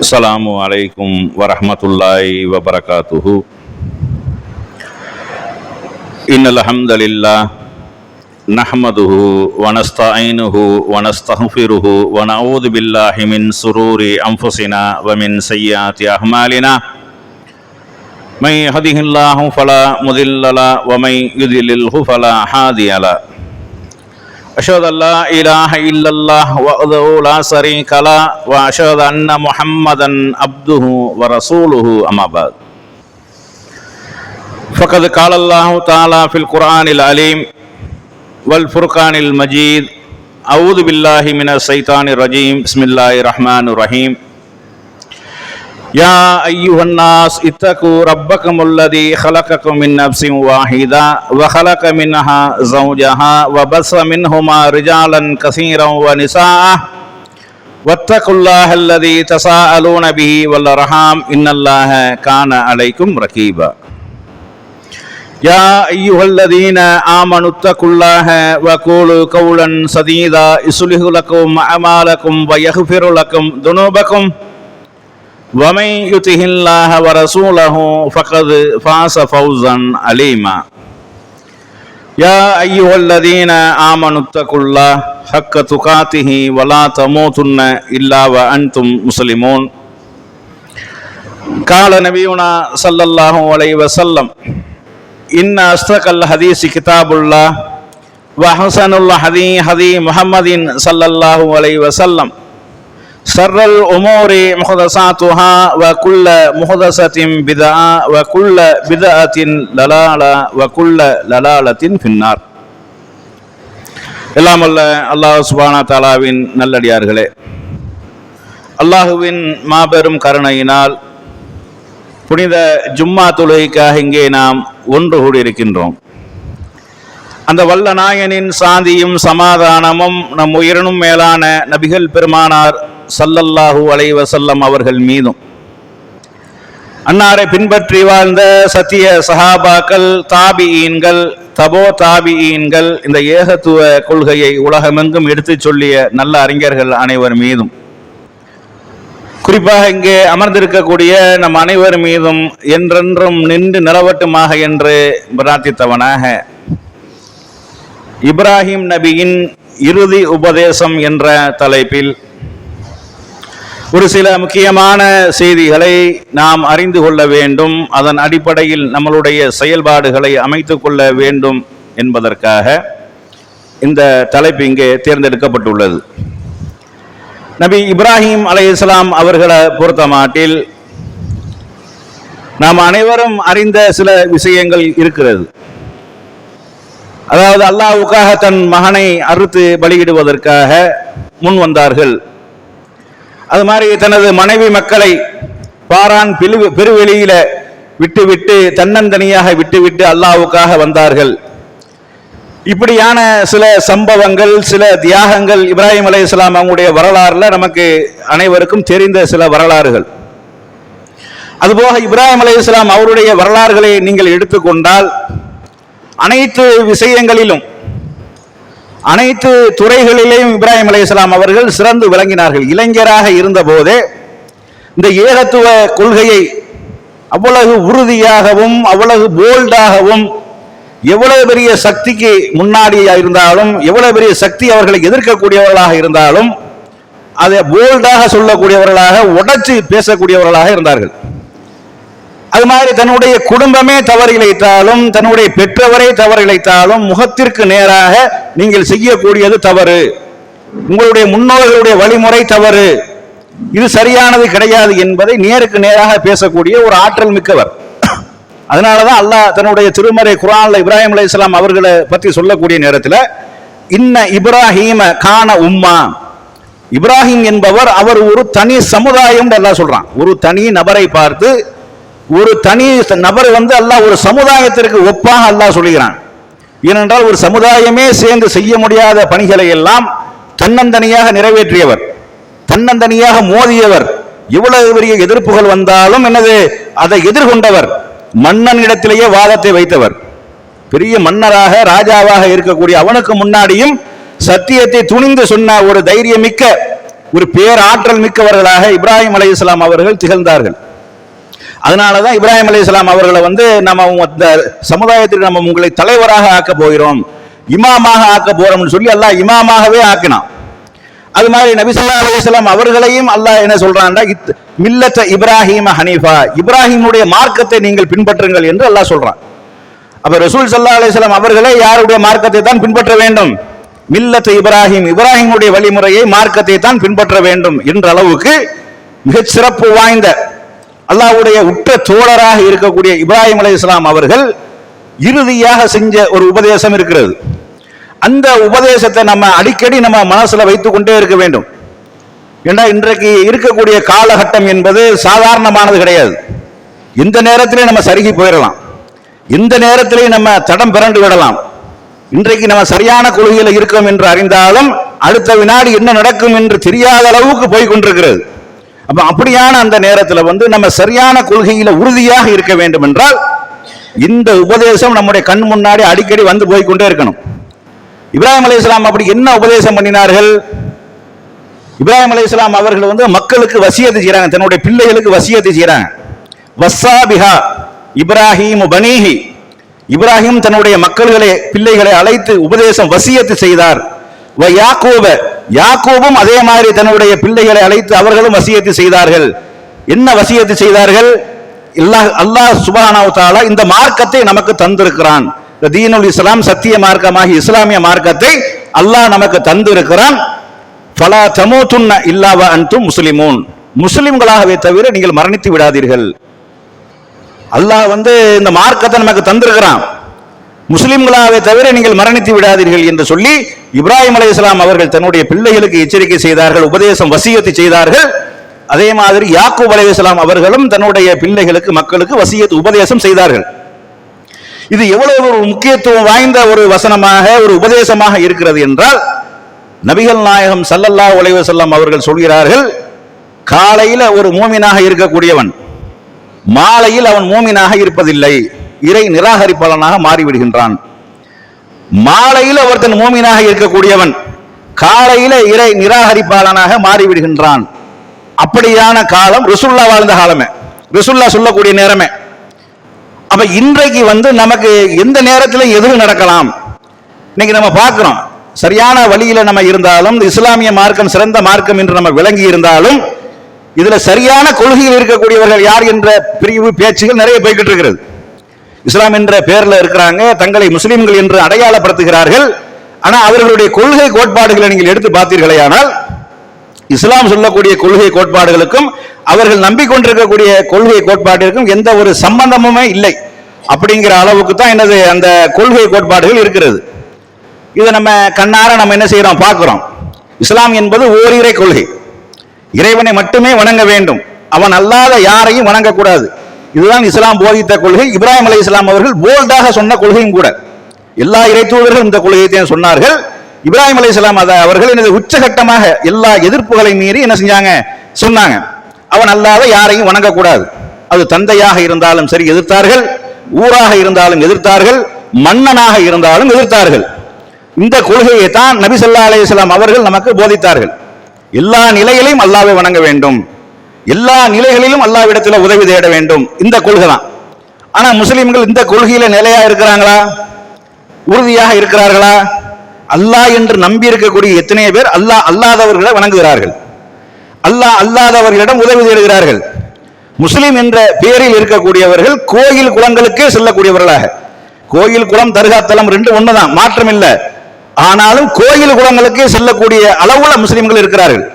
அஸ்ஸலாமு அலைக்கும் வரஹ்மத்துல்லாஹி வபரகாத்துஹு. இன்னல் ஹம்தலில்லாஹ் நஹ்மதுஹு வ நஸ்தஈனுஹு வ நஸ்தக்ஃபிருஹு வ நஊது பில்லாஹி மின் ஷுரூரி அன்ஃபுஸினா வ மின் ஸய்யிஆத்தி அஅமாலினா. மை யஹ்திஹில்லாஹு ஃபலா முதில்ல லஹு வ மை யுத்லில்ஹு ஃபலா ஹாதிய லஹு. அஷ்ஹது அல்லா இலாஹ இல்லல்லாஹ் வஹ்தஹு லா ஷரீக லஹு வ அஷ்ஹது அன்ன முஹம்மதன் அப்துஹு வ ரசூலுஹு அம்மா பஅத். ஃபகத் கால அல்லாஹு தஆலா ஃபில் குர்ஆனில் அலீம் வல் ஃபுர்கானில் மஜீத். அஊது பில்லாஹி மினஷ் ஷைத்தானிர் ரஜீம். பிஸ்மில்லாஹிர் ரஹ்மானிர் ரஹீம். யா அய்யுஹன் நாஸ் இத்தகு ரப்பக்குமுல்லதி ஹலகக்கும் மின் நஃப்ஸின் வாஹிதா வ ஹலக மின்ஹா ஸௌஜஹா வ பஸ மின்ஹுமா ரிஜாலன் கஸீரன் வ நிஸாஅ வத்தகுல்லாஹல்லதி தஸாஅலூன பிஹி வல் அர்ஹாம் இன்னல்லாஹ கான அலைக்கும் ரகீபா. யா அய்யுஹல்லதீன ஆமனு தகுல்லாஹ வ கூலு கௌலன் சதீதா யுஸ்லிஹு லக்கும் அமாலக்கும் வ யக்ஃபிரு லக்கும் துனூபக்கும் وَمَن يُطِعِ اللَّهَ وَرَسُولَهُ فَقَدْ فَازَ فَوْزًا عَظِيمًا. يَا أَيُّهَا الَّذِينَ آمَنُوا اتَّقُوا اللَّهَ حَقَّ تُقَاتِهِ وَلَا تَمُوتُنَّ إِلَّا وَأَنْتُمْ مُسْلِمُونَ. قال نبينا صلى الله عليه وسلم إن أصدق الحديث كتاب الله وأحسن الهدي هدي محمد صلى الله عليه وسلم. ஷர்ரல் உமூரி முஹ்தஸாத்துஹா வ குல்ல முஹ்தஸத்தின் பித்ஆ வ குல்ல பித்அத்தின் லலாலா வ குல்ல லலாலத்தின் ஃபின்னார். எல்லாம் வல்ல அல்லாஹ் சுப்ஹானஹு வ தஆலாவின் நல்லடியார்களே, அல்லாஹுவின் மாபெரும் கருணையினால் புனித ஜும்மா தொழுகைக்காக இங்கே நாம் ஒன்று கூடியிருக்கின்றோம். அந்த வல்ல நாயனின் சாந்தியும் சமாதானமும் நம் உயிரினும் மேலான நபிகள் பெருமானார் ஸல்லல்லாஹு அலைஹி வஸல்லம் அவர்கள் மீதும், அன்னாரை பின்பற்றி வாழ்ந்த சத்திய சஹாபாக்கள், தாபிஈன்கள், தபோ தாபிஈன்கள், இந்த ஏகத்துவ கொள்கையை உலகமெங்கும் எடுத்துச் சொல்லிய நல்ல அறிஞர்கள் அனைவர் மீதும், குறிப்பாக இங்கே அமர்ந்திருக்கக்கூடிய நம் அனைவர் மீதும் என்றென்றும் நின்று நிலவட்டுமாக என்று பிரார்த்தித்தவனாக, இப்ராஹிம் நபியின் இறுதி உபதேசம் என்ற தலைப்பில் ஒரு சில முக்கியமான செய்திகளை நாம் அறிந்து கொள்ள வேண்டும், அதன் அடிப்படையில் நம்மளுடைய செயல்பாடுகளை அமைத்து கொள்ள வேண்டும் என்பதற்காக இந்த தலைப்பு இங்கே தேர்ந்தெடுக்கப்பட்டுள்ளது. நபி இப்ராஹிம் அலைஹிஸ்ஸலாம் அவர்களை பொறுத்த மாட்டில் நாம் அனைவரும் அறிந்த சில விஷயங்கள் இருக்கிறது. அதாவது அல்லாஹ்வுக்காக தன் மகனை அறுத்து பலியிடுவதற்காக முன் வந்தார்கள். அது மாதிரி தனது மனைவி மக்களை பாரான் பெருவெளியில விட்டுவிட்டு தன்னந்தனியாக விட்டுவிட்டு அல்லாஹ்வுக்காக வந்தார்கள். இப்படியான சில சம்பவங்கள், சில தியாகங்கள் இப்ராஹிம் அலைஹிஸ்ஸலாம் அவங்களுடைய வரலாறுல நமக்கு அனைவருக்கும் தெரிந்த சில வரலாறுகள். அதுபோக இப்ராஹிம் அலைஹிஸ்ஸலாம் அவருடைய வரலாறுகளை நீங்கள் எடுத்துக்கொண்டால் அனைத்து விஷயங்களிலும், அனைத்து துறைகளிலேயும் இப்ராஹிம் அலைஹிஸ்ஸலாம் அவர்கள் சிறந்து விளங்கினார்கள். இளைஞராக இருந்த போதே இந்த ஏகத்துவ கொள்கையை அவ்வளவு உறுதியாகவும் அவ்வளவு போல்டாகவும், எவ்வளவு பெரிய சக்திக்கு முன்னாடியாக இருந்தாலும், எவ்வளவு பெரிய சக்தி அவர்களை எதிர்க்கக்கூடியவர்களாக இருந்தாலும் அதை போல்டாக சொல்லக்கூடியவர்களாக, உடைச்சு பேசக்கூடியவர்களாக இருந்தார்கள். அது மாதிரி தன்னுடைய குடும்பமே தவறு இழைத்தாலும், தன்னுடைய பெற்றவரே தவறு இழைத்தாலும் முகத்திற்கு நேராக நீங்கள் செய்யக்கூடியது தவறு, உங்களுடைய முன்னோர்களுடைய வழிமுறை தவறு, இது சரியானது கிடையாது என்பதை நேருக்கு நேராக பேசக்கூடிய ஒரு ஆற்றல் மிக்கவர். அதனாலதான் அல்லாஹ் தன்னுடைய திருமறை குர்ஆன்ல இப்ராஹிம் அலைஹிஸ்ஸலாம் அவர்களை பற்றி சொல்லக்கூடிய நேரத்தில் இன்ன இப்ராஹீம கான உம்மா, இப்ராஹிம் என்பவர் அவர் ஒரு தனி சமுதாயம் அல்லாஹ் சொல்றான். ஒரு தனி நபரை பார்த்து, ஒரு தனி நபர் அல்லாஹ் ஒரு சமுதாயத்திற்கு ஒப்பாக அல்லாஹ் சொல்லுகிறான். ஏனென்றால் ஒரு சமுதாயமே சேர்ந்து செய்ய முடியாத பணிகளை எல்லாம் தன்னந்தனியாக நிறைவேற்றியவர், தன்னந்தனியாக மோதியவர், எவ்வளவு பெரிய எதிர்ப்புகள் வந்தாலும் அதை எதிர்கொண்டவர், மன்னன் இடத்திலேயே வாதத்தை வைத்தவர், பெரிய மன்னராக ராஜாவாக இருக்கக்கூடிய அவனுக்கு முன்னாடியும் சத்தியத்தை துணிந்து சொன்ன ஒரு தைரியமிக்க ஒரு பேராற்றல் மிக்கவர்களாக இப்ராஹிம் அலைஹிஸ்ஸலாம் அவர்கள் திகழ்ந்தார்கள். அதனாலதான் இப்ராஹிம் அலைஹிஸ்ஸலாம் அவர்களை நம்ம சமுதாயத்திற்கு நம்ம உங்களை தலைவராக ஆக்க போகிறோம், இமாமாக ஆக்க போறோம்னு சொல்லி அல்லாஹ் இமாமாகவே ஆக்கினான். அது மாதிரி நபி ஸல்லல்லாஹு அலைஹி வஸல்லம் அவர்களையும் அல்லாஹ் என்ன சொல்றான்டா, மில்லத்த இப்ராஹிம ஹனீஃபா, இப்ராஹிமுடைய மார்க்கத்தை நீங்கள் பின்பற்றுங்கள் என்று அல்லாஹ் சொல்றான். அப்ப ரசூல் ஸல்லல்லாஹு அலைஹி வஸல்லம் அவர்களே யாருடைய மார்க்கத்தை தான் பின்பற்ற வேண்டும்? மில்லத்த இப்ராஹிம், இப்ராஹிமுடைய வழிமுறையை மார்க்கத்தை தான் பின்பற்ற வேண்டும் என்ற அளவுக்கு மிகச் சிறப்பு வாய்ந்த அல்லாஹ்வுடைய உற்ற தோழராக இருக்கக்கூடிய இப்ராஹிம் அலைஹிஸ்ஸலாம் அவர்கள் இறுதியாக செஞ்ச ஒரு உபதேசம் இருக்கிறது. அந்த உபதேசத்தை நம்ம அடிக்கடி நம்ம மனசுல வைத்துக் கொண்டே இருக்க வேண்டும். ஏன்னா இன்றைக்கு இருக்கக்கூடிய காலகட்டம் என்பது சாதாரணமானது கிடையாது. இந்த நேரத்திலே நம்ம சருகி போயிடலாம், இந்த நேரத்திலே நம்ம தடம் பிறண்டு விடலாம். இன்றைக்கு நம்ம சரியான கொள்கையில் இருக்கோம் என்று அறிந்தாலும் அடுத்த வினாடி என்ன நடக்கும் என்று தெரியாத அளவுக்கு போய் கொண்டிருக்கிறது. அப்ப அப்படியான அந்த நேரத்தில் நம்ம சரியான கொள்கையில உறுதியாக இருக்க வேண்டும் என்றால் இந்த உபதேசம் நம்முடைய கண் முன்னாடி அடிக்கடி வந்து போய் கொண்டே இருக்கணும். இப்ராஹிம் அலைஹிஸ்ஸலாம் அப்படி என்ன உபதேசம் பண்ணினார்கள்? இப்ராஹிம் அலைஹிஸ்ஸலாம் அவர்கள் மக்களுக்கு வசியத்து செய்றாங்க, தன்னுடைய பிள்ளைகளுக்கு வசியத்து செய்றாங்க. வஸ்ஸாபிஹா இப்ராஹிம் பனீஹி, இப்ராஹிம் தன்னுடைய பிள்ளைகளை அழைத்து உபதேசம் வசியத்து செய்தார். வ யாக்கூப, யாக்கூபும் அதே மாதிரி தன்னுடைய பிள்ளைகளை அழைத்து அவர்களும் வசியத்து செய்தார்கள். என்ன வசியத்து செய்தார்கள்? அல்லாஹ் சுப்ஹானஹு வ தஆலா இந்த மார்க்கத்தை நமக்கு தந்திருக்கிறான். தீனுல் இஸ்லாம், சத்திய மார்க்கமாகி இஸ்லாமிய மார்க்கத்தை அல்லாஹ் நமக்கு தந்திருக்கிறான். ஃபலா தமூதுன்ன இல்லா வ அன்தும் முஸ்லிமூன், முஸ்லிம்களாகவே தவிர நீங்கள் மரணித்து விடாதீர்கள். அல்லாஹ் இந்த மார்க்கத்தை நமக்கு தந்திருக்கிறான், முஸ்லிம்களாகவே தவிர நீங்கள் மரணித்து விடாதீர்கள் என்று சொல்லி இப்ராஹிம் அலைஹிஸ்ஸலாம் அவர்கள் தன்னுடைய பிள்ளைகளுக்கு எச்சரிக்கை செய்தார்கள், உபதேசம் வசியத்து செய்தார்கள். அதே மாதிரி யாக்கூப் அலைஹிஸ்ஸலாம் அவர்களும் தன்னுடைய பிள்ளைகளுக்கு மக்களுக்கு வசியத்து உபதேசம் செய்தார்கள். இது எவ்வளவு ஒரு முக்கியத்துவம் வாய்ந்த ஒரு வசனமாக ஒரு உபதேசமாக இருக்கிறது என்றால், நபிகள் நாயகம் ஸல்லல்லாஹு அலைஹி வஸல்லம் அவர்கள் சொல்கிறார்கள், காலையில ஒரு மூமினாக இருக்கக்கூடியவன் மாலையில் அவன் மூமினாக இருப்பதில்லை, இறை நிராகரிப்பாளனாக மாறிவிடுகின்றான். மாலையில் ஒருத்தன் மூமினாக இருக்கக்கூடியவன் காலையில இறை நிராகரிப்பாளனாக மாறிவிடுகின்றான். அப்படியான காலம் ரசூலுல்லாஹ் வாழ்ந்த காலமே, ரசூலுல்லாஹ் சொல்லக்கூடிய நேரமே. அப்ப இன்றைக்கு நமக்கு எந்த நேரத்தில் எது நடக்கலாம்? இன்னைக்கு நம்ம பார்க்கிறோம், சரியான வழியில நம்ம இருந்தாலும், இஸ்லாமிய மார்க்கம் சிறந்த மார்க்கம் என்று நம்ம விளங்கி இருந்தாலும், இதுல சரியான கொள்கையில் இருக்கக்கூடியவர்கள் யார் என்ற பிரிவு பேச்சுகள் நிறைய போய்கிட்டு இருக்கிறது. இஸ்லாம் என்ற பெயர்ல இருக்கிறாங்க, தங்களை முஸ்லிம்கள் என்று அடையாளப்படுத்துகிறார்கள். ஆனா அவர்களுடைய கொள்கை கோட்பாடுகளை நீங்கள் எடுத்து பார்த்தீர்களே ஆனால், இஸ்லாம் சொல்லக்கூடிய கொள்கை கோட்பாடுகளுக்கும் அவர்கள் நம்பிக்கொண்டிருக்கக்கூடிய கொள்கை கோட்பாட்டிற்கும் எந்த ஒரு சம்பந்தமுமே இல்லை. அப்படிங்கிற அளவுக்கு தான் அந்த கொள்கை கோட்பாடுகள் இருக்கிறது. இதை நம்ம கண்ணார நம்ம என்ன செய்யறோம், பார்க்கிறோம். இஸ்லாம் என்பது ஓரிரை கொள்கை, இறைவனை மட்டுமே வணங்க வேண்டும், அவன் அல்லாத யாரையும் வணங்கக்கூடாது. இதுதான் இஸ்லாம் போதித்த கொள்கை. இப்ராஹிம் அலைஹிஸ்ஸலாம் அவர்கள் போல்டாக சொன்ன கொள்கையும் கூட. எல்லா இறை தூதர்களும் இந்த கொள்கையை சொன்னார்கள். இப்ராஹிம் அலைஹிஸ்ஸலாம் அவர்கள் உச்சகட்டமாக எல்லா எதிர்ப்புகளை மீறி என்ன செஞ்சாங்க, சொன்னாங்க, அவன் அல்லாத யாரையும் வணங்கக்கூடாது. அது தந்தையாக இருந்தாலும் சரி எதிர்த்தார்கள், ஊராக இருந்தாலும் எதிர்த்தார்கள், மன்னனாக இருந்தாலும் எதிர்த்தார்கள். இந்த கொள்கையை தான் நபி ஸல்லல்லாஹு அலைஹி வஸல்லம் அவர்கள் நமக்கு போதித்தார்கள். எல்லா நிலையிலும் அல்லாஹ்வை வணங்க வேண்டும், எல்லா நிலைகளிலும் அல்லாஹ்விடத்தில் உதவி தேட வேண்டும், இந்த கொள்கை தான். ஆனா முஸ்லிம்கள் இந்த கொள்கையில நிலையா இருக்கிறாங்களா, உறுதியாக இருக்கிறார்களா? அல்லாஹ் என்று நம்பி இருக்கக்கூடிய எத்தனை பேர் அல்லாஹ் அல்லாதவர்களை வணங்குகிறார்கள், அல்லாஹ் அல்லாதவர்களிடம் உதவி தேடுகிறார்கள். முஸ்லிம் என்ற பெயரில் இருக்கக்கூடியவர்கள் கோயில் குளங்களுக்கே செல்லக்கூடியவர்களாக, கோயில் குளம் தர்காத்தலம் ரெண்டு ஒண்ணுதான், மாற்றம் இல்லை. ஆனாலும் கோயில் குளங்களுக்கே செல்லக்கூடிய அளவுல முஸ்லிம்கள் இருக்கிறார்கள்.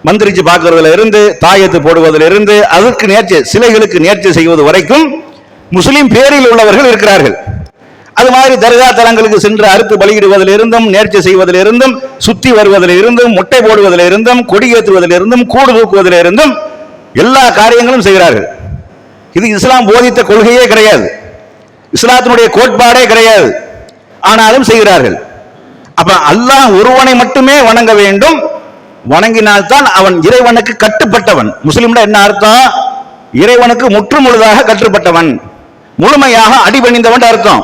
மந்திரிச்சு பார்க்கறதுல இருந்து, தாயத்து போடுவதில் இருந்து, அதற்கு நேர்ச்சி, சிலைகளுக்கு நேர்ச்சி செய்வது வரைக்கும் முஸ்லிம் பேரில் உள்ளவர்கள் இருக்கிறார்கள். அது மாதிரி தர்கா தலங்களுக்கு சென்று அறுத்து பலியிடுவதில் இருந்தும், நேர்ச்சி செய்வதில் இருந்தும், சுத்தி வருவதில் இருந்தும், முட்டை போடுவதில் இருந்தும், கொடியேற்றுவதில் இருந்தும், கூடு தூக்குவதில் இருந்தும் எல்லா காரியங்களும் செய்கிறார்கள். இது இஸ்லாம் போதித்த கொள்கையே கிடையாது, இஸ்லாத்தினுடைய கோட்பாடே கிடையாது. ஆனாலும் செய்கிறார்கள். அப்ப அல்லாஹ் ஒருவனை மட்டுமே வணங்க வேண்டும், வணங்கினால்தான் அவன் இறைவனுக்கு கட்டுப்பட்டவன். முஸ்லிம்னா என்ன அர்த்தம்? இறைவனுக்கு முற்றுமுழுதாக கட்டுப்பட்டவன், முழுமையாக அடிபணிந்தவன் அர்த்தம்.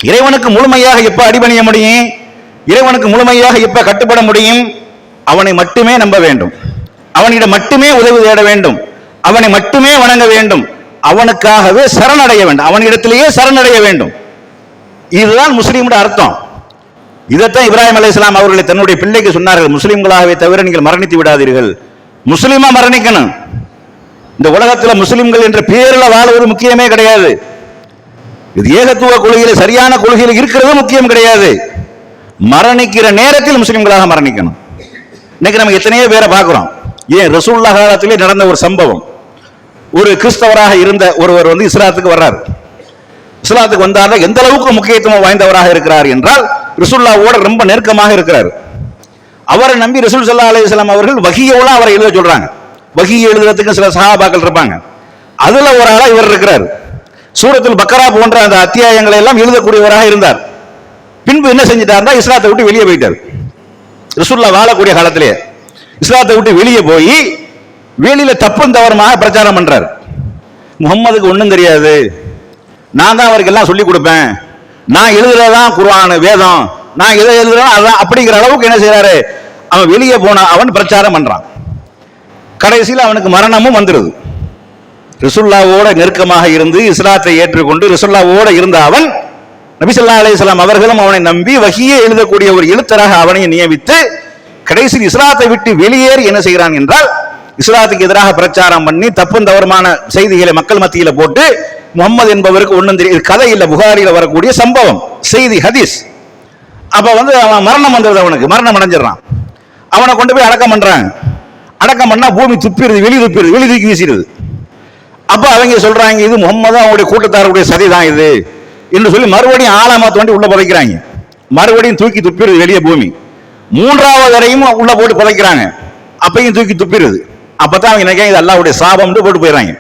இறைவனுக்கு முழுமையாக எப்ப அடிபணிய முடியும், இறைவனுக்கு முழுமையாக எப்ப கட்டுப்பட முடியும்? அவனை மட்டுமே நம்ப வேண்டும், அவனிடம் மட்டுமே உதவி தேட வேண்டும், அவனை மட்டுமே வணங்க வேண்டும், அவனுக்காகவே சரணடைய வேண்டும், அவனிடத்திலேயே சரணடைய வேண்டும். இதுதான் முஸ்லீமுடைய அர்த்தம். இதைத்தான் இப்ராஹிம் அலைஹிஸ்ஸலாம் அவர்களை தன்னுடைய பிள்ளைக்கு சொன்னார்கள், முஸ்லிம்களாகவே தவிர நீங்கள் மரணித்து விடாதீர்கள், முஸ்லிமா மரணிக்கணும். இந்த உலகத்தில் முஸ்லிம்கள் என்ற பேரில் வாழ்வது முக்கியமே கிடையாது. இது ஏகத்துவ கொள்கையில சரியான கொள்கையில் இருக்கிறது முக்கியம் கிடையாது. மரணிக்கிற நேரத்தில் முஸ்லிம்களாக மரணிக்கணும். இன்னைக்கு நம்ம எத்தனையோ பேரை பார்க்கிறோம். ஏன் ரசூலுல்லாஹ் காலத்திலே நடந்த ஒரு சம்பவம், ஒரு கிறிஸ்தவராக இருந்த ஒருவர் இஸ்லாத்துக்கு வர்றார். இஸ்லாத்துக்கு வந்தால் எந்த அளவுக்கு முக்கியத்துவம் வாய்ந்தவராக இருக்கிறார் என்றால் ரசூலுல்லாஹ்வோட ரொம்ப நெருக்கமாக இருக்கிறார். அவரை நம்பி ரசூல் ஸல்லல்லாஹு அலைஹி வஸல்லம் அவர்கள் வஹீயோட அவரை எழுத சொல்றாங்க. வஹீ எழுதுறதுக்கு சில சஹாபாக்கள் இருப்பாங்க. அதுல ஒரு ஆளா இவர் இருக்கிறார். சூரத்துல் பக்கரா போன்ற அந்த அத்தியாயங்களை எல்லாம் எழுதக்கூடியவராக இருந்தார். பின்பு என்ன செஞ்சிட்டாருன்னா இஸ்லாத்தை விட்டு வெளியே போயிட்டார். ரசூலுல்லாஹ் வாழக்கூடிய காலத்திலே இஸ்லாத்தை விட்டு வெளியே போய் வெளியில தப்பும் தவறுமாக பிரச்சாரம் பண்றார். முகம்மதுக்கு ஒன்றும் தெரியாது, நான் தான் அவருக்கு எல்லாம் சொல்லி கொடுப்பேன், நான் எழுதுறதான் குர்ஆன் வேதம், நான் எதை எழுதுறேன் அதான், அப்படிங்கிற அளவுக்கு என்ன செய்யறாரு, அவன் வெளியே போன அவன் பிரச்சாரம் பண்றான். கடைசியில் அவனுக்கு மரணமும் வந்துடுது. ரசூலுல்லாஹ்வோட நெருக்கமாக இருந்து இஸ்லாத்தை ஏற்றுக்கொண்டு ரசூலுல்லாஹ்வோட இருந்த அவன் நபி ஸல்லல்லாஹு அலைஹி வஸல்லம் அவர்களும் அவனை நம்பி வஹீயை எழுதக்கூடிய ஒரு எழுத்தராக அவனை நியமித்து கடைசியில் இஸ்லாத்தை விட்டு வெளியேறி என்ன செய்கிறான் என்றால் இஸ்லாத்துக்கு எதிராக பிரச்சாரம் பண்ணி தப்பும் தவறுமான செய்திகளை மக்கள் மத்தியில போட்டு முகமது என்பவருக்கு ஒன்றும் தெரியும். கதை இல்ல, புகாரில வரக்கூடிய சம்பவம், செய்தி, ஹதீஸ். அப்ப அவன் மரணம் வந்தது, அவனுக்கு மரணம் அடைஞ்சிடறான். அவனை கொண்டு போய் அடக்கம் பண்றாங்க. அடக்கம் பண்ணா பூமி துப்பிடுது, வெளி தூக்கி வீசிடுது. அப்ப அவங்க சொல்றாங்க, இது முகமது அவங்களுடைய கூட்டத்தாருடைய சதி தான் இது என்று சொல்லி மறுபடியும் ஆழமா தோண்டி உள்ள புதைக்கிறாங்க. மறுபடியும் தூக்கி துப்பிடுது வெளியே பூமி. மூன்றாவது வரையும் உள்ள போட்டு புதைக்கிறாங்க. அப்பையும் தூக்கி துப்பிடுது. அப்பதான் அவங்க நினைக்கிறாங்க இது அல்லாஹ்வுடைய சாபம் போட்டு போயிடறாங்க.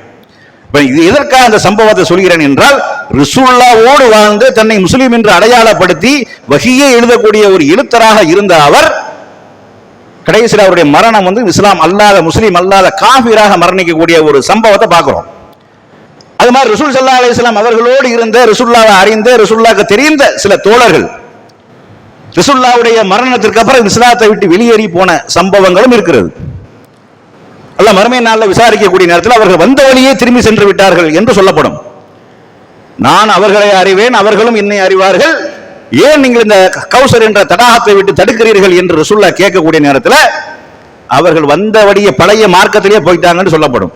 இது எதற்காக அந்த சம்பவத்தை சொல்கிறேன் என்றால் ரசூலுல்லாஹ்வோடு வாழ்ந்து தன்னை முஸ்லீம் என்று அடையாளப்படுத்தி வஹீயை எழுதக்கூடிய ஒரு எழுத்தராக இருந்த அவர் கடைசியில் அவருடைய மரணம் இஸ்லாம் அல்லாத, முஸ்லீம் அல்லாத காஃபிராக மரணிக்கக்கூடிய ஒரு சம்பவத்தை பார்க்கிறோம். அது மாதிரி ரசூல் ஸல்லல்லாஹு அலைஹி வஸல்லம் அவர்களோடு இருந்த, ரசூலுல்லாஹ்வை அறிந்த, ரசூலுல்லாஹ்க்கு தெரிந்த சில தோழர்கள் ரசூலுல்லாஹ்வுடைய மரணத்திற்கு அப்புறம் இஸ்லாத்தை விட்டு வெளியேறி போன சம்பவங்களும் இருக்கிறது. அல்லாஹ் மறுமை நாளில் விசாரிக்கக்கூடிய நேரத்தில் அவர்கள் வந்த வழியே திரும்பி சென்று விட்டார்கள் என்று சொல்லப்படும். நான் அவர்களை அறிவேன், அவர்களும் என்னை அறிவார்கள், ஏன் நீங்கள் இந்த கௌசர் என்ற தடாகத்தை விட்டு தடுக்கிறீர்கள் என்று ரசூலுல்லாஹ் கேட்கக்கூடிய நேரத்தில் அவர்கள் வந்த வழியே பழைய மார்க்கத்திலேயே போயிட்டாங்கன்னு சொல்லப்படும்.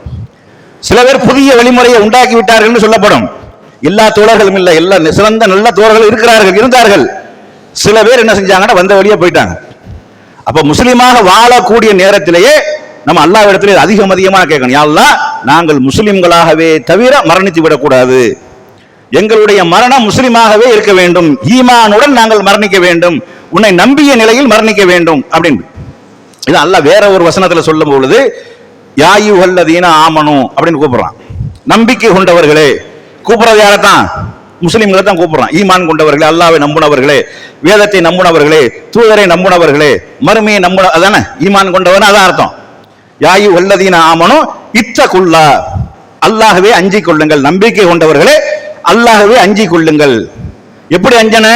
சில பேர் புதிய வழிமுறையை உண்டாக்கி விட்டார்கள் என்று சொல்லப்படும். எல்லா தோழர்களும் இல்லை, எல்லா சிறந்த நல்ல தோழர்கள் இருந்தார்கள். சில பேர் என்ன செஞ்சாங்கன்னா வந்த வழியே போயிட்டாங்க. அப்ப முஸ்லீமாக வாழக்கூடிய நேரத்திலேயே நம்ம அல்லாஹ்விடத்திலே அதிகமாக கேட்கணும், யா அல்லாஹ் நாங்கள் முஸ்லிம்களாகவே தவிர மரணித்து விடக்கூடாது, எங்களுடைய மரணம் முஸ்லிமாகவே இருக்க வேண்டும், ஈமானுடன் நாங்கள் மரணிக்க வேண்டும், உன்னை நம்பிய நிலையில் மரணிக்க வேண்டும் அப்படின்னு. இது அல்லாஹ் வேற ஒரு வசனத்துல சொல்லும் பொழுது யா அய்யுஹல்லதீன ஆமனு அப்படின்னு கூப்பிடுறான். நம்பிக்கை கொண்டவர்களே, கூப்பிடுறது யாரைத்தான்? முஸ்லிம்களை தான் கூப்பிடுறான். ஈமான் கொண்டவர்களே, அல்லாஹ்வை நம்புனவர்களே, வேதத்தை நம்புனவர்களே, தூதரை நம்புனவர்களே, மறுமையை நம்புன, அதானே ஈமான் கொண்டவர், அதான் அர்த்தம். யா அய்யுஹல்லதீன ஆமனு இத்தகுல்லா, அல்லாஹ்வே அஞ்சிக் கொள்ளுங்கள், நம்பிக்கை கொண்டவர்களே அல்லாஹ்வே அஞ்சிக் கொள்ளுங்கள். எப்படி அஞ்சன?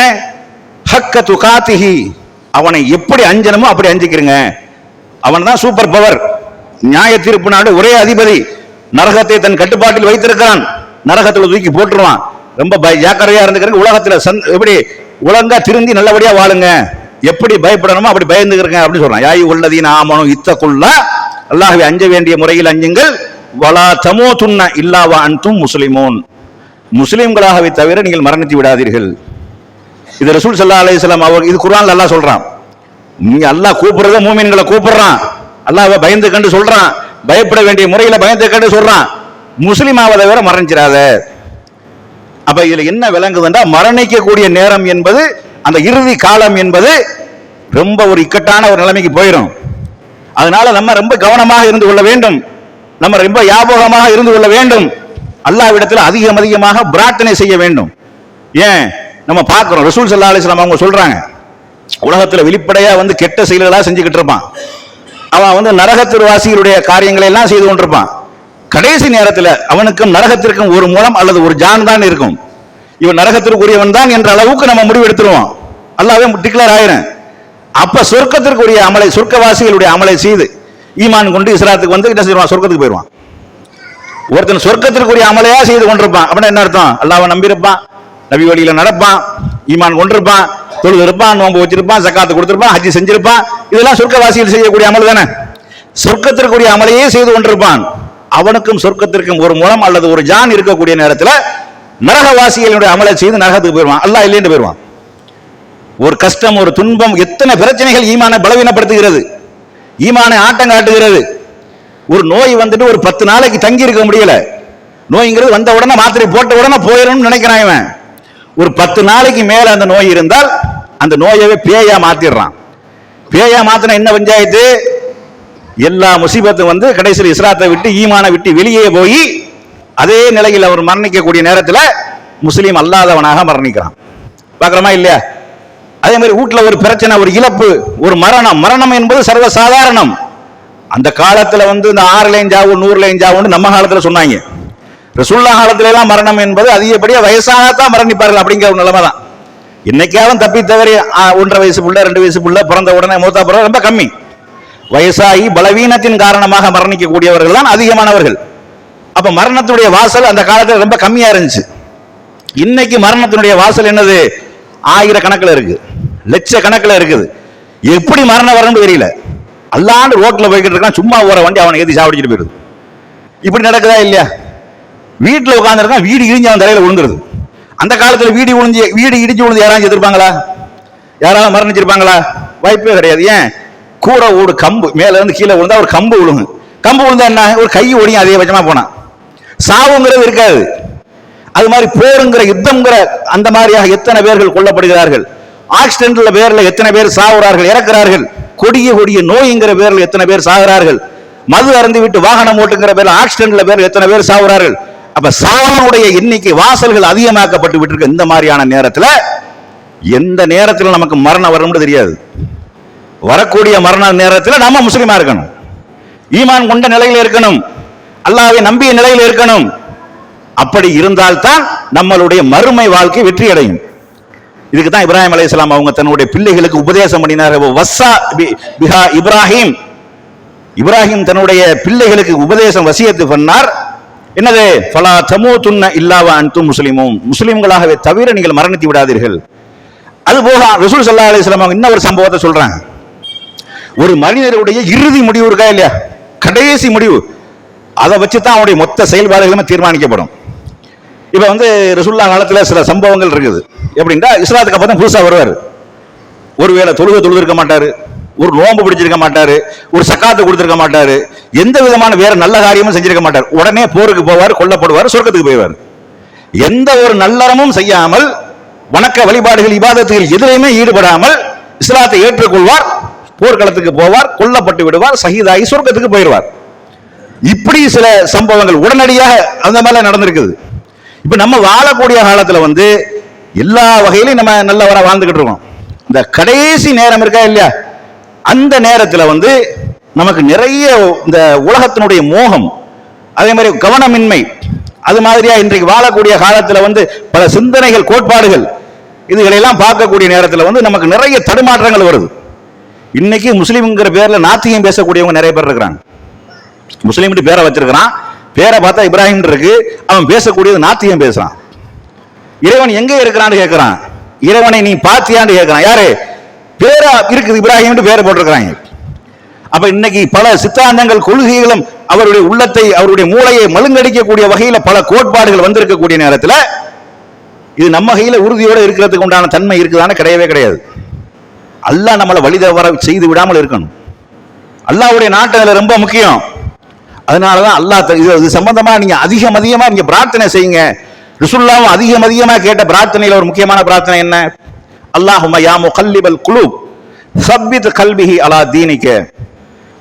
ஹக்க துகாத்திஹி, அவனை எப்படி அஞ்சனமோ அப்படி அஞ்சிக்கிறங்க. அவன் தான் சூப்பர் பவர், நியாய தீர்ப்பு நாடு ஒரே அதிபதி, நரகத்தை தன் கட்டுப்பாட்டில் வைத்திருக்கிறான், நரகத்தில் தூக்கி போட்டுருவான். ரொம்ப ஜாக்கிரதையா இருந்துக்கிறங்க. உலகத்தில் எப்படி ஒழுங்கா திருந்தி நல்லபடியா வாழுங்க, எப்படி பயப்படணுமோ அப்படி பயந்துக்கிறங்க அப்படின்னு சொல்றான். யா அய்யுஹல்லதீன ஆமனு இத்தகுல்லா, அல்லாஹ்வை அஞ்ச வேண்டிய முறையில் அஞ்சுங்கள். வலா தமூதுன்ன இல்லா வ அன்தும் முஸ்லிமூன், முஸ்லிம்களாகவே தவிர நீங்கள் மரணித்து விடாதீர்கள். இது ரசூல் ஸல்லல்லாஹு அலைஹி வஸல்லம் அவர், இது குர்ஆன்ல அல்லாஹ் சொல்றான். நீ அல்லாஹ் கூப்பிடுறத மூமின்களை கூப்பிடுறான், அல்லாஹ்வை பயந்து கண்டு சொல்றான், பயப்பட வேண்டிய முறையில பயந்து கண்டு சொல்றான், முஸ்லிமாவதை வேற மரணிச்சிடாத. அப்ப இதுல என்ன விளங்குதுன்னா மரணிக்கக்கூடிய நேரம் என்பது, அந்த இறுதி காலம் என்பது ரொம்ப ஒரு இக்கட்டான ஒரு நிலைமைக்கு போயிடும். அதனால நம்ம ரொம்ப கவனமாக இருந்து கொள்ள வேண்டும், நம்ம ரொம்ப ஞாபகமாக இருந்து கொள்ள வேண்டும், அல்லாஹ்விடத்தில் அதிகமாக பிரார்த்தனை செய்ய வேண்டும். ஏன் நம்ம பார்க்கிறோம், ரசூல் ஸல்லல்லாஹு அலைஹி வஸல்லம் அவங்க சொல்றாங்க, உலகத்தில் வெளிப்படையா கெட்ட செயல்களா செஞ்சுக்கிட்டு இருப்பான், அவன் நரகத்திற்வாசிகளுடைய காரியங்களை எல்லாம் செய்து கொண்டிருப்பான். கடைசி நேரத்தில் அவனுக்கும் நரகத்திற்கும் ஒரு மூலம் அல்லது ஒரு ஜான் தான் இருக்கும். இவன் நரகத்திற்குரியவன் தான் என்ற அளவுக்கு நம்ம முடிவு எடுத்துருவோம், அல்லாஹ்வே டிக்ளேர் ஆயிரும். அப்ப சொர்க்கத்திற்குரிய அமலை, சொர்க்கவாசிகளுடைய அமலை செய்து ஈமான் கொண்டு இஸ்லாத்துக்கு வந்து என்ன செய்வான்? சொர்க்கத்துக்கு போயிடுவான். ஒருத்தன் சொர்க்கத்திற்குரிய அமலையா செய்து கொண்டிருப்பான் அப்படின்னா என்ன அர்த்தம்? அல்லாஹ்வை நம்பியிருப்பான், நபி வழியில நடப்பான், ஈமான் கொண்டிருப்பான், தொழுது இருப்பான், நோன்பு வச்சிருப்பான், ஜக்காத்து கொடுத்திருப்பான், ஹஜ்ஜி செஞ்சிருப்பான். இதெல்லாம் சொர்க்கவாசிகள் செய்யக்கூடிய அமல் தானே. சொர்க்கத்திற்குரிய அமலையே செய்து கொண்டிருப்பான். அவனுக்கும் சொர்க்கத்திற்கும் ஒரு முலம் அல்லது ஒரு ஜான் இருக்கக்கூடிய நேரத்தில் நரகவாசிகளுடைய அமலை செய்து நரகத்துக்கு போயிடுவான், அல்லாஹ் இல்லைன்னு போயிடுவான். ஒரு கஷ்டம், ஒரு துன்பம், எத்தனை பிரச்சனைகள் ஈமானை பலவீனப்படுத்துகிறது, ஈமானை ஆட்டம் காட்டுகிறது. ஒரு நோய் வந்துட்டு ஒரு 10 நாளைக்கு தங்கி இருக்க முடியல. நோய்ங்கிறது வந்த உடனே மாத்திரை போட்ட உடனே போயிடும் நினைக்கிறான் இவன். ஒரு 10 நாளைக்கு மேல அந்த நோய் இருந்தால் அந்த நோயவே பேயா மாத்திடுறான். பேயா மாத்தின என்ன பஞ்சாயத்து? எல்லா முசீபத்தும் வந்து கடைசியில் இஸ்லாத்தை விட்டு ஈமானை விட்டு வெளியே போய் அதே நிலையில் அவர் மரணிக்கக்கூடிய நேரத்தில் முஸ்லீம் அல்லாதவனாக மரணிக்கிறான். பார்க்கிறோமா இல்லையா? அதே மாதிரி வீட்டில் ஒரு பிரச்சனை, ஒரு இழப்பு, ஒரு மரணம். மரணம் என்பது சர்வசாதாரணம். அந்த காலத்தில் வந்து இந்த 6 ஜாவு 100 ஜாவுன்னு நம்ம காலத்தில் சொன்னாங்க. ரசூலுல்லாஹ் காலத்துல எல்லாம் மரணம் என்பது அதிகப்படியா வயசாகத்தான் மரணிப்பார்கள் அப்படிங்கிற ஒரு நிலைமை தான். இன்னைக்காவது தப்பி தவறி 1.5 வயசு புள்ள 2 வயசு புள்ள பிறந்த உடனே மூத்தா பிறகு ரொம்ப கம்மி. வயசாகி பலவீனத்தின் காரணமாக மரணிக்கக்கூடியவர்கள் தான் அதிகமானவர்கள். அப்ப மரணத்தினுடைய வாசல் அந்த காலத்தில் ரொம்ப கம்மியா இருந்துச்சு. இன்னைக்கு மரணத்தினுடைய வாசல் என்னது? 1000 கணக்கில் இருக்கு, லட்ச கணக்கில் இருக்குது. எப்படி மரணம் வரணும்னு தெரியல. அல்லாண்டு ரோட்ல போய்கிட்டு இருக்கான், சும்மா ஓர வண்டி அவனை ஏற்றி சாவடிச்சுட்டு போயிடுது. இப்படி நடக்குதா இல்லையா? வீட்டில் உட்காந்துருக்கான், வீடு இடிஞ்சு அவன் தலையில விழுந்துருது. அந்த காலத்தில் வீடு இடிஞ்சு விழுந்து யாராச்சும் எதிர்ப்பாங்களா? யாராவது மரணிச்சிருப்பாங்களா? வாய்ப்பே கிடையாது. ஏன்? கூரை ஓடு கம்பு மேல இருந்து கீழே விழுந்தா ஒரு கம்பு விழுங்கு. கம்பு விழுந்தா என்ன? ஒரு கை ஒடியும் அதிகபட்சமா போனா. சாவுங்கிறது இருக்காது. அது மாதிரி போருங்கிற யுத்தம்ங்கிற அந்த மாதிரியாக எத்தனை பேர்கள் கொல்லப்படுகிறார்கள். ஆக்சிடென்ட்ல பேர்ல எத்தனை பேர் சாகுறார்கள், இறக்கிறார்கள். கொடிய கொடிய நோய்ங்கிற பேர்ல எத்தனை பேர் சாகுறார்கள். மது அருந்தி விட்டு வாகனம் ஓட்டுங்கிற பேர்ல ஆக்சிடென்ட்ல பேர் எத்தனை பேர் சாகுறார்கள். அப்ப சாவனுடைய எண்ணிக்கை வாசல்கள் அதிகமாக்கப்பட்டு விட்டு இந்த மாதிரியான நேரத்தில் எந்த நேரத்தில் நமக்கு மரணம் வரும்னு தெரியாது. வரக்கூடிய மரண நேரத்தில் நம்ம முஸ்லிமா இருக்கணும், ஈமான் கொண்ட நிலையில் இருக்கணும், அல்லாஹ்வை நம்பிய நிலையில் இருக்கணும். அப்படி இருந்தால்தான் நம்மளுடைய மறுமை வாழ்க்கை வெற்றி அடையும். இதுக்கு தான் இப்ராஹிம் அலைஹிஸ்ஸலாம் அவங்க தன்னுடைய பிள்ளைகளுக்கு உபதேசம் பண்ணினார்கள். வஸ்ஸா பிஹா இப்ராஹிம், இப்ராஹிம் தன்னுடைய பிள்ளைகளுக்கு உபதேசம் வசியத்து பண்ணார். என்னது? ஃபலா தமூதுன்ன இல்லா வ அன்தும் முஸ்லிமூன், முஸ்லிம்களாகவே தவிர நீங்கள் மரணித்து விடாதீர்கள். அது போக ரசூல் ஸல்லல்லாஹு அலைஹி வஸல்லம் இன்னொரு சம்பவத்தை சொல்றாங்க. ஒரு மனிதருடைய இறுதி முடிவு இருக்கா இல்லையா, கடைசி முடிவு, அதை வச்சு தான் அவனுடைய மொத்த செயல்பாடுகளுமே தீர்மானிக்கப்படும். இப்ப வந்து ரசூலுல்லாஹ் காலத்துல சில சம்பவங்கள் இருக்குது. எப்படின்னா, இஸ்லாத்துக்கு அப்புறம் புதுசா வருவார். ஒருவேளை தொழுதிருக்க மாட்டாரு, ஒரு நோன்பு பிடிச்சிருக்க மாட்டாரு, ஒரு சக்காத்து கொடுத்திருக்க மாட்டாரு, எந்த விதமான வேற நல்ல காரியமும் செஞ்சிருக்க மாட்டார். உடனே போருக்கு போவார், கொல்லப்படுவார், சொர்க்கத்துக்கு போய்வார். எந்த ஒரு நல்லறமும் செய்யாமல், வணக்க வழிபாடுகள் இபாதத்துகள் எதிரையுமே ஈடுபடாமல் இஸ்லாத்தை ஏற்றுக்கொள்வார், போர்க்களத்துக்கு போவார், கொல்லப்பட்டு விடுவார், ஷஹீதாகி சொர்க்கத்துக்கு போயிடுவார். இப்படி சில சம்பவங்கள் உடனடியாக அந்த மாதிரி நடந்திருக்குது. இப்ப நம்ம வாழக்கூடிய காலத்துல வந்து எல்லா வகையிலும் நம்ம நல்லவரா வாழ்ந்துகிட்டு இருக்கோம். இந்த கடைசி நேரம் இருக்கா இல்லையா, அந்த நேரத்தில் வந்து நமக்கு நிறைய இந்த உலகத்தினுடைய மோகம், அதே மாதிரி கவனமின்மை, அது மாதிரியா இன்றைக்கு வாழக்கூடிய காலத்தில் வந்து பல சிந்தனைகள், கோட்பாடுகள், இதுகளெல்லாம் பார்க்கக்கூடிய நேரத்தில் வந்து நமக்கு நிறைய தடுமாற்றங்கள் வருது. இன்னைக்கு முஸ்லீம்ங்கிற பேர்ல நாத்தியம் பேசக்கூடியவங்க நிறைய பேர் இருக்கிறாங்க. முஸ்லீம் பேரை வச்சிருக்கிறான், பேரை பார்த்தா இப்ராஹிம் இருக்கு, அவன் பேசக்கூடியது நாத்தியம் பேசுறான். இறைவன் எங்கே இருக்கிறான்னு கேட்கிறான், இறைவனை நீ பாத்தியான்னு கேட்கிறான். யாரு? பேரா இருக்குது, இப்ராஹிம் பேரை போட்டிருக்கிறாங்க. அப்ப இன்னைக்கு பல சித்தாந்தங்கள், கொள்கைகளும் அவருடைய உள்ளத்தை, அவருடைய மூளையை மழுங்கடிக்கக்கூடிய வகையில பல கோட்பாடுகள் வந்திருக்கக்கூடிய நேரத்தில் இது நம்ம கையில உறுதியோட இருக்கிறதுக்கு உண்டான தன்மை இருக்குதான்னு கிடையவே கிடையாது. அல்லாஹ் நம்மளை வழிதவற செய்து விடாமல் இருக்கணும். அல்லாஹ்வுடைய நாட்டத்தில் ரொம்ப முக்கியம். அதனாலதான் அல்லாஹ் இது சம்பந்தமா நீங்க அதிகமா நீங்க பிரார்த்தனை செய்யுங்க. ரசூலுல்லாஹ் அதிகமா கேட்ட பிரார்த்தனையில ஒரு முக்கியமான பிரார்த்தனை என்ன? அல்லாஹும்ம யா முகல்லிபல் குலூப் சப்பித் கல்பிஹி அலா தீனிக,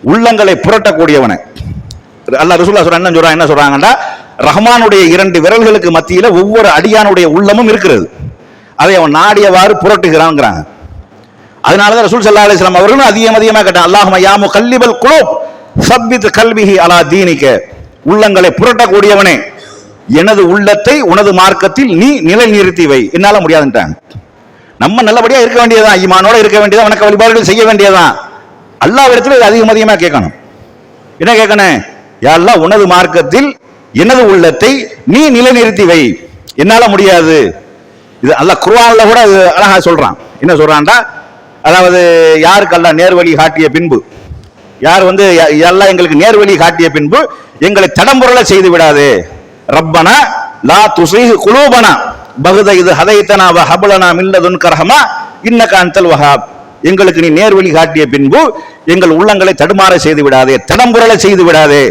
உள்ளங்களை புரட்டக்கூடியவனை. அல்லாஹ் ரசூலுல்லாஹ் என்ன சொல்றாங்கன்னா, ரஹ்மானுடைய 2 விரல்களுக்கு மத்தியில ஒவ்வொரு அடியானுடைய உள்ளமும் இருக்கிறது, அதை அவன் நாடியவாறு புரட்டுகிறான்ங்கிறாங்க. அதனாலதான் ரசூல் ஸல்லல்லாஹு அலைஹி வஸல்லம் அவர்களும் அதிகமா கேட்டான், அல்லாஹும்ம யா முகல்லிபல் குலூப் சப்பித் கல்பிஹி அலா தீனிக, உள்ளங்களை புரட்டக்கூடியவனே, எனது உள்ளத்தை உனது மார்க்கத்தில் நீ நிலைநிறுத்தி வை. என்னால முடியாதுன்ட்டாங்க. நம்ம நல்லபடியா இருக்க வேண்டியதான், ஈமானோட இருக்க வேண்டியதான், வணக்க வழிபாடுகள் செய்ய வேண்டியதான். அல்லாஹ்விடத்தில் இது அதிகமா கேட்கணும். என்ன கேட்கணும்? யா அல்லாஹ், உனது மார்க்கத்தில் எனது உள்ளத்தை நீ நிலைநிறுத்தி வை, என்னால முடியாது. இது அல்லாஹ் குர்ஆன்ல கூட அழகா சொல்றான். என்ன சொல்றான்டா, அதாவது யாருக்கு அல்லாஹ் நேர்வழி காட்டிய பின்பு, யார் எல்லாம் எங்களுக்கு நேர்வழி காட்டிய பின்பு எங்களை தடம்புரள செய்து விடாதே. ரப்பனா லா துஸீஹ் குலூபனா பகுத இது ஹதைத்தனா வ ஹப்லனா மின் லதுன்க ரஹ்மா இன்னக அன்தல் வஹாப். எங்களுக்கு நீ நேர்வழி காட்டிய பின்பு எங்கள் உள்ளங்களை தடுமாற செய்து விடாதே, தடம்புரள செய்து விடாதே.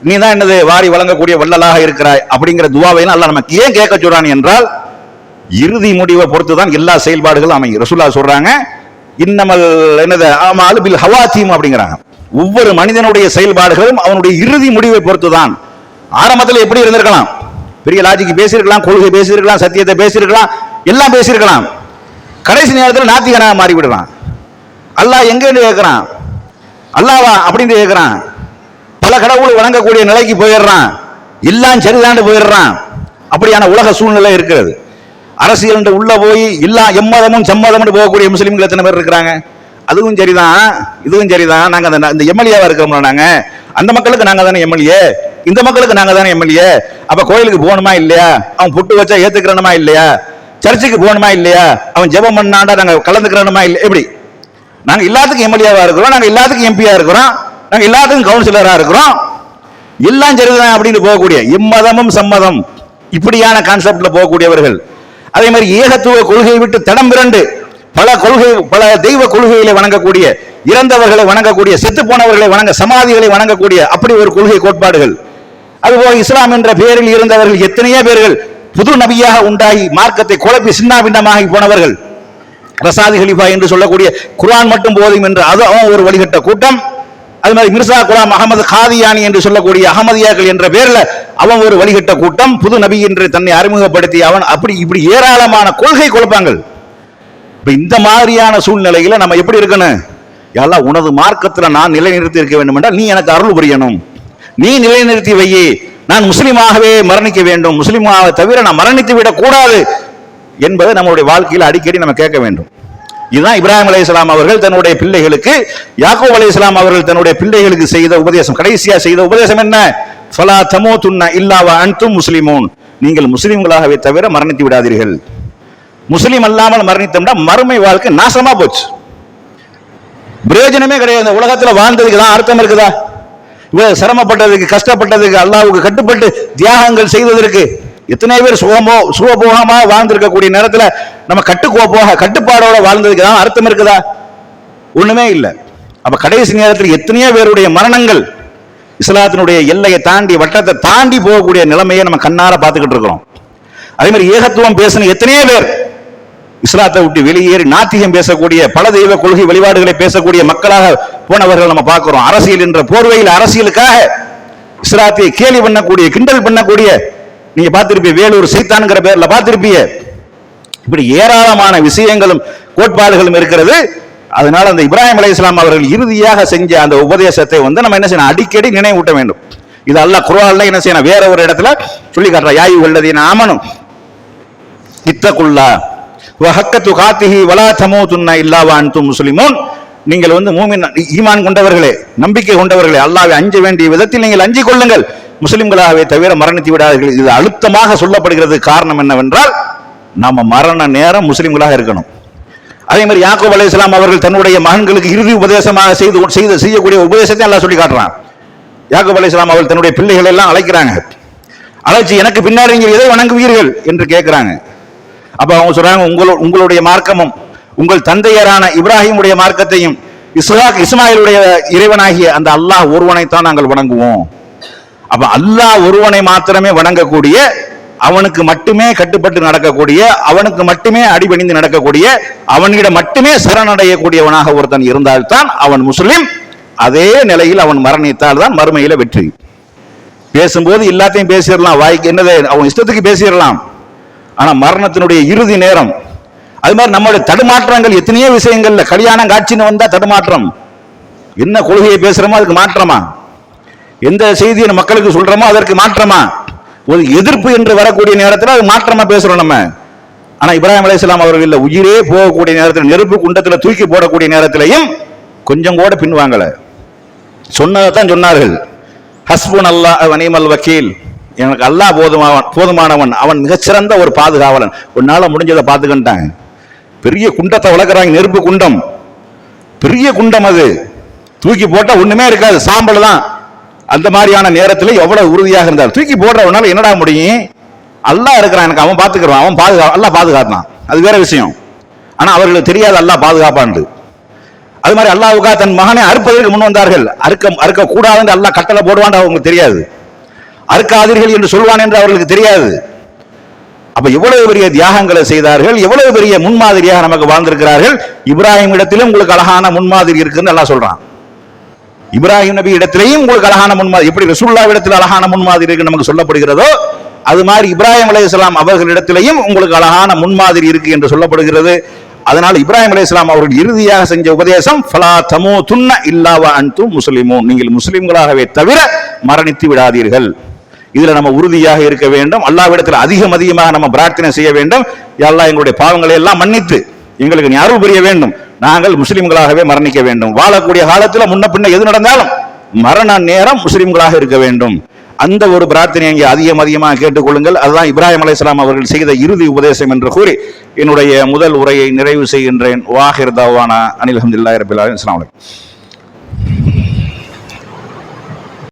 நீ தான் என்னது வாரி வழங்கக்கூடிய வல்லலாக இருக்கிறாய். அப்படிங்கிற துவாவையெல்லாம் அல்லாஹ் நமக்கு ஏன் கேட்க சொல்றான் என்றால், இறுதி முடிவை பொறுத்து தான் எல்லா செயல்பாடுகளும் அமையும். ரசூலுல்லாஹ் சொல்றாங்க, இன்னமல் என்னது அமாலு பில் ஹவாத்தீம் அப்படிங்கிறாங்க. ஒவ்வொரு மனிதனுடைய செயல்பாடுகளும் அவனுடைய இறுதி முடிவை பொறுத்து தான். ஆரம்பத்தில் எப்படி இருந்திருக்கலாம், பெரிய லாஜிக் பேசியிருக்கலாம், கொள்கை பேசியிருக்கலாம், சத்தியத்தை பேசியிருக்கலாம், எல்லாம் பேசியிருக்கலாம். கடைசி நேரத்தில் நாத்திகனாக மாறி விடுறான். அல்லாஹ் எங்க கேட்கிறான், அல்லாவா அப்படின்னு கேட்கிறான். பல கடவுள் வணங்கக்கூடிய நிலைக்கு போயிடுறான், எல்லாம் சரிதாண்டு போயிடுறான். அப்படியான உலக சூழ்நிலை இருக்கிறது. அரசியல் உள்ள போய் எல்லா எம்மதமும் சம்மதம் போகக்கூடிய முஸ்லீம்கள் எத்தனை பேர் இருக்கிறாங்க? அதுவும் சரிதான், இதுவும் சரிதான். நாங்க இந்த எம்எல்ஏவா இருக்கிறோம்ல, நாங்க அந்த மக்களுக்கு நாங்க தானே எம்எல்ஏ, இந்த மக்களுக்கு நாங்க தானே எம்எல்ஏ. அப்ப கோயிலுக்கு போகணுமா இல்லையா, அவன் புட்டு வச்சா ஏத்துக்கிறணுமா இல்லையா, சர்ச்சுக்கு போகணுமா இல்லையா, அவன் ஜெபம் பண்ணாண்டா நாங்க கலந்துக்கிறணுமா இல்லை, எப்படி? நாங்க எல்லாத்துக்கும் எம்எல்ஏவா இருக்கிறோம், நாங்க எல்லாத்துக்கும் எம்பியா இருக்கிறோம், நாங்க எல்லாத்துக்கும் கவுன்சிலரா இருக்கிறோம், எல்லாம் சரிதான் அப்படின்னு போகக்கூடிய எம்மதமும் சம்மதம் இப்படியான கான்செப்ட்ல போகக்கூடியவர்கள். அதே மாதிரி ஏகத்துவ கொள்கையை விட்டு தடம் பிறண்டு பல தெய்வ கொள்கைகளை வணங்கக்கூடிய, இறந்தவர்களை வணங்கக்கூடிய, செத்து போனவர்களை வணங்க, சமாதிகளை வணங்கக்கூடிய அப்படி ஒரு கொள்கை கோட்பாடுகள். அதுபோல இஸ்லாம் என்ற பெயரில் இருந்தவர்கள் எத்தனையோ பேர்கள் புது நபியாக உண்டாகி மார்க்கத்தை குழப்பி சின்னாபின்னமாகி போனவர்கள். ரசாதி ஹலிஃபா என்று சொல்லக்கூடிய குர்ஆன் மட்டும் போதும் என்று அது அவன் ஒரு வழிகட்ட கூட்டம். அது மாதிரி மிர்சா குலாம் அகமது காதியானி என்று சொல்லக்கூடிய அகமதியாக்கள் என்ற பேர்ல அவன் ஒரு வழிகட்ட கூட்டம். புது நபி என்று தன்னை அறிமுகப்படுத்தி அவன் அப்படி இப்படி ஏராளமான கொள்கை குழப்பங்கள். இந்த மாதிரியான சூழ்நிலையில நம்ம எப்படி இருக்கணும்? யா உனது மார்க்கத்துல நான் நிலைநிறுத்தி இருக்க வேண்டும் என்றால் நீ எனக்கு அருள் புரியணும், நீ நிலைநிறுத்தி வையே. நான் முஸ்லிமாகவே மரணிக்க வேண்டும், முஸ்லிமாக தவிர நான் மரணித்து விடக் கூடாது என்பதை நம்மளுடைய வாழ்க்கையில் அடிக்கடி நம்ம கேட்க வேண்டும். இதுதான் இப்ராஹிம் அலைஹிஸ்ஸலாம் அவர்கள் தன்னுடைய பிள்ளைகளுக்கு, யாக்கூப் அலைஹிஸ்ஸலாம் அவர்கள் தன்னுடைய பிள்ளைகளுக்கு செய்த உபதேசம், கடைசியா செய்த உபதேசம் என்ன? ஃபலா தமூதுன்ன இல்லா வ அன்தும் முஸ்லிமூன். நீங்கள் முஸ்லிம்களாகவே தவிர மரணித்து விடாதீர்கள். முஸ்லிம் அல்லாமல் மரணித்தோம்னா மறுமை வாழ்க்கை நாசமா போச்சு, பிரயோஜனமே கிடையாது. இந்த உலகத்துல வாழ்ந்ததுக்கு தான் அர்த்தம் இருக்குதா? இவ்வளவு சிரமப்பட்டதுக்கு, கஷ்டப்பட்டதுக்கு, அல்லாஹ்வுக்கு கட்டுப்பட்டு தியாகங்கள் செய்வதற்கு எத்தனை பேர் சுகபோகமா வாழ்ந்திருக்கக்கூடிய நேரத்துல நம்ம கட்டுப்பாடோட வாழ்ந்ததுக்கு தான் அர்த்தம் இருக்குதா? ஒண்ணுமே இல்லை. அப்ப கடைசி நேரத்தில் எத்தனையோ பேருடைய மரணங்கள் இஸ்லாத்தினுடைய எல்லையை தாண்டி, வட்டத்தை தாண்டி போகக்கூடிய நிலைமையை நம்ம கண்ணார பார்த்துக்கிட்டு இருக்கிறோம். அதே மாதிரி ஏகத்துவம் பேசின எத்தனையோ பேர் இஸ்லாத்தை விட்டு வெளியேறி நாத்திகம் பேசக்கூடிய, பல தெய்வ கொள்கை வழிபாடுகளை பேசக்கூடிய மக்களாக போனவர்கள் நம்ம பார்க்கிறோம். அரசியல் என்ற போர்வையில் அரசியலுக்காக இஸ்லாத்தை கேலி பண்ணக்கூடிய, கிண்டல் பண்ணக்கூடிய, நீங்க பார்த்திருப்பீங்க, வேலூர் சைத்தான்ங்கிற பேர்ல பார்த்திருப்பீங்க. இப்படி ஏராளமான விஷயங்களும் கோட்பாடுகளும் இருக்கிறது. அதனால அந்த இப்ராஹிம் அலைஹிஸ்ஸலாம் அவர்கள் இறுதியாக செஞ்ச அந்த உபதேசத்தை நம்ம என்ன செய்யணும், அடிக்கடி நினைவூட்ட வேண்டும். இது அல்லாஹ் குர்ஆன்ல என்ன செய்யணும், வேற ஒரு இடத்துல சொல்லி காட்டுறா. யா அய்யுஹல்லதீன ஆமனு இத்தகுல்லா வ ஹக்க துகாத்திஹி வலா தமூதுன்ன இல்லா வ அன்தும் முஸ்லிமூன். நீங்கள் மூமின், ஈமான் கொண்டவர்களே, நம்பிக்கை கொண்டவர்களே, அல்லாஹ்வை அஞ்ச வேண்டிய விதத்தில் நீங்கள் அஞ்சிக் கொள்ளுங்கள், முஸ்லிம்களாகவே தவிர மரணித்து விடாதீர்கள். இது அழுத்தமாக சொல்லப்படுகிறது. காரணம் என்னவென்றால், நாம மரண நேரம் முஸ்லிம்களாக இருக்கணும். அதே மாதிரி யாக்கூப் அலைஹிஸ்ஸலாம் அவர்கள் தன்னுடைய மகன்களுக்கு இறுதி உபதேசமாக செய்யக்கூடிய உபதேசத்தை அல்லாஹ் சொல்லி காட்டுறான். யாக்கூப் அலைஹிஸ்ஸலாம் அவர்கள் தன்னுடைய பிள்ளைகளை எல்லாம் அழைக்கிறாங்க. அழைச்சி, எனக்கு பின்னாடி நீங்கள் எதை வணங்குவீர்கள் என்று கேட்கிறாங்க. அப்ப அவங்க சொல்றாங்க, உங்களுடைய மார்க்கமும் உங்கள் தந்தையரான இப்ராஹிமுடைய மார்க்கத்தையும் இஸ்மாயிலுடைய இறைவனாகிய அந்த அல்லாஹ் ஒருவனைத்தான் நாங்கள் வணங்குவோம். அப்ப அல்லாஹ் ஒருவனை மாத்திரமே வணங்கக்கூடிய, அவனுக்கு மட்டுமே கட்டுப்பட்டு நடக்கக்கூடிய, அவனுக்கு மட்டுமே அடிபணிந்து நடக்கக்கூடிய, அவனிடம் மட்டுமே சரணடையக்கூடியவனாக ஒருத்தன் இருந்தால்தான் அவன் முஸ்லிம். அதே நிலையில் அவன் மரணித்தால் தான் மறுமையில வெற்றி. பேசும்போது எல்லாத்தையும் பேசிடலாம், வாய்க்கு என்னது அவன் இஷ்டத்துக்கு பேசிடலாம். ஆனா மரணத்தினுடைய இறுதி நேரம், அது மாதிரி நம்மளுடைய தடுமாற்றங்கள் எத்தனையோ விஷயங்கள்ல, கல்யாணம் காட்சின்னு வந்தா தடுமாற்றம். என்ன கொள்கையை பேசுறோமோ அதுக்கு மாற்றமா, எந்த செய்தியை மக்களுக்கு சொல்றோமோ அதற்கு மாற்றமா, ஒரு எதிர்ப்பு என்று வரக்கூடிய நேரத்தில் அது மாற்றமா பேசுறோம். நம்ம ஆனா இப்ராஹிம் அலைஹிஸ்ஸலாம் அவர்கள் உயிரே போகக்கூடிய நேரத்தில், நெருப்பு குண்டத்தில் தூக்கி போடக்கூடிய நேரத்திலையும் கொஞ்சம் கூட பின்வாங்கல. சொன்னதான் சொன்னார்கள். ஹஸ்புன் அல்லாஹ் வ நிஅமல் வக்கீல், எனக்கு அல்லாஹ் போதுமானவன், அவன் மிகச்சிறந்த ஒரு பாதுகாவலன், உன்னால முடிஞ்சதை பார்த்துக்கிட்டாங்க. பெரிய குண்டத்தை வளர்க்குறாங்க, நெருப்பு குண்டம், பெரிய குண்டம், அது தூக்கி போட்டா ஒண்ணுமே இருக்காது, சாம்பல் தான். அந்த மாதிரியான நேரத்தில் எவ்வளவு உறுதியாக இருந்தார். தூக்கி போடுறவனால என்னடா முடியும், அல்லாஹ் இருக்கிறான், எனக்கு அவன் பார்த்துக்கிறான், அவன் அல்லாஹ் பாதுகாத்தான், அது வேற விஷயம். ஆனா அவர்களுக்கு தெரியாது அல்லாஹ் பாதுகாப்பான். அது மாதிரி அல்லாஹ்வுக்காக தன் மகனை அறுப்பதற்கு முன் வந்தார்கள். அறுக்க கூடாது என்று அல்லாஹ் கட்டளை போடுவான் அவங்களுக்கு தெரியாது, அறுக்காதீர்கள் என்று சொல்வான் என்று அவர்களுக்கு தெரியாது. அப்ப எவ்வளவு பெரிய தியாகங்களை செய்தார்கள், எவ்வளவு பெரிய முன்மாதிரியாக நமக்கு வாழ்ந்திருக்கிறார்கள். இப்ராஹிம் இடத்திலும் உங்களுக்கு அழகான முன்மாதிரி இருக்குன்னு எல்லாம் சொல்றான். இப்ராஹிம் நபி இடத்திலேயும் உங்களுக்கு அழகான முன்மாதிரி, எப்படி ரசூலுல்லாஹ் இடத்தில் அழகான முன்மாதிரி இருக்கு நமக்கு சொல்லப்படுகிறதோ, அது மாதிரி இப்ராஹிம் அலைஹிஸ்ஸலாம் அவர்களிடத்திலேயும் உங்களுக்கு அழகான முன்மாதிரி இருக்கு என்று சொல்லப்படுகிறது. அதனால் இப்ராஹிம் அலைஹிஸ்ஸலாம் அவர்கள் இறுதியாக செஞ்ச உபதேசம், ஃபலா தமூதுன்ன இல்லா வ அன்தும் முஸ்லிமூன், நீங்கள் முஸ்லிம்களாகவே தவிர மரணித்து விடாதீர்கள். இதுல நம்ம உறுதியாக இருக்க வேண்டும். அல்லாஹ்விடத்தில் அதிகமாக நம்ம பிரார்த்தனை செய்ய வேண்டும். யா அல்லாஹ், எங்களுடைய பாவங்களை எல்லாம் மன்னித்து எங்களுக்கு நீ அருள் புரிய வேண்டும், நாங்கள் முஸ்லிம்களாகவே மரணிக்க வேண்டும். வாழக்கூடிய காலத்தில் முன்ன பின்ன எது நடந்தாலும் மரண நேரம் முஸ்லிம்களாக இருக்க வேண்டும். அந்த ஒரு பிரார்த்தனை இங்கே அதிகமாக கேட்டுக்கொள்ளுங்கள். அதுதான் இப்ராஹிம் அலைஹிஸ்ஸலாம் அவர்கள் செய்த இறுதி உபதேசம் என்று கூறி என்னுடைய முதல் உரையை நிறைவு செய்கின்றேன். வாஹிர் தாவானா அனில் அல்ஹம்துலில்லாஹி ரப்பில் ஆலமீன். அஸ்ஸலாமு அலைக்கும்.